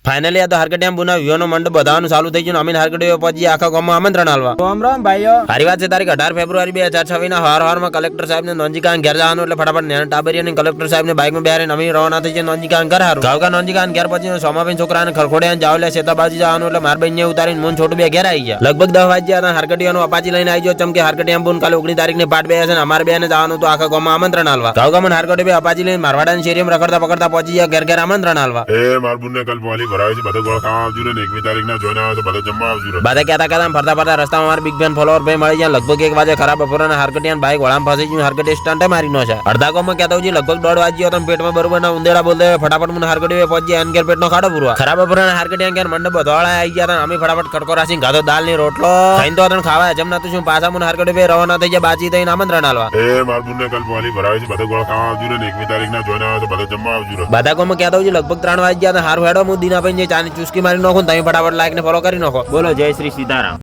Finally આ તો હારકટિયા બુના વિવાનો મંડપ બધાનું ચાલુ થઈ ગયું. અમીન હારકટીઓ પછી આખા ગામમાં આમંત્રણ આલવા. રામ રામ ભાઈઓ. સારી વાત છે. તારીખ 18 ફેબ્રુઆરી 2026 ના હવારમાં કલેક્ટર સાહેબ ને નોંજીકાન ઘેર જવાનું એટલે ફટાફટ નેના ટાબરિયા ને કલેક્ટર સાહેબ ને બાઇક માં બેહારીને અમીન રવાના થઈ જાય નોંજીકાન ઘર હારું. ગાવકા નોંજીકાન ઘેર પછી સોમાબેન છોકરાને ખરખોડિયા જાવલે શેતાબાજી જવાનું એટલે માર બેન ને ઉતારીને મોન છોટું બે ઘેર આવી ગયા. લગભગ 10 વાગ્યા હારકટીયાનો અપાચી લઈને આવી ગયો. ચમકે હારકટીયા બુન કાલે 19 તારીખ ની પાટ બે છે ને અમારે બેને જવાનું તો આખા ગામમાં આમંત્રણ આલવા. ગાવગામાં હારકટી બે અપાચી લઈને મારવાડા ની શેરીમાં રખડતા પકડતા પહોંચી ગયા ઘેર ઘેર આમંત્રણ આલવા. માર બુન ને કાલ પોલી ભરાવે છે બધો ગોળ ખાવા આવજો ને 21 તારીખ ના જોઈને આવે તો બધો જમવા આવજો. બધા કહેતા ફરતા ફરતા રસ્તામાં મારા બિગ બેન ફોલોવર ભાઈ મળી જાય. લગભગ 1 વાગે ખરાબ બપોરના હારકટિયાન બાઈક વળામ ફસી ગયું. હારકટી સ્ટન્ટ મારી નો છે. અડધા ગામમાં કહેતા હોય લગભગ 1:30 વાગ્યો તો પેટમાં બરોબર ના ઉંદેડા બોલતે ફટાફટ મને હારકટી પહોંચી એન ઘેર પેટનો ખાડો પૂરવા. ખરાબ બપોરના હારકટિયાન ઘેર મંડપ ધોળા આવી ગયા. અમે ફટાફટ કડકો રાખીને ગાધો દાલ ની રોટલો ખાઈને તો ખાવા જમના તો શું પાછા મને હારકટી બે રવાના થઈ ગયા બાચી થઈને આમંત્રણ આલવા. માર બુન ને કાલ પોલી ભરાવે છે બધો ગોળ ખાવા આવજો ને 21 તારીખ ના જોઈને આવે તો બધો જમવા આવજો. બધા ગામમાં કહેતા હોય લગભગ 3 વાગ્યા હારું હેડો હું દીના ભાઈ ચાની ચુસ્કી મારી નાખું તમે ફટાફટ લાઈક ને ફોલો કરી નાખો. બોલો જય શ્રી સીતારામ.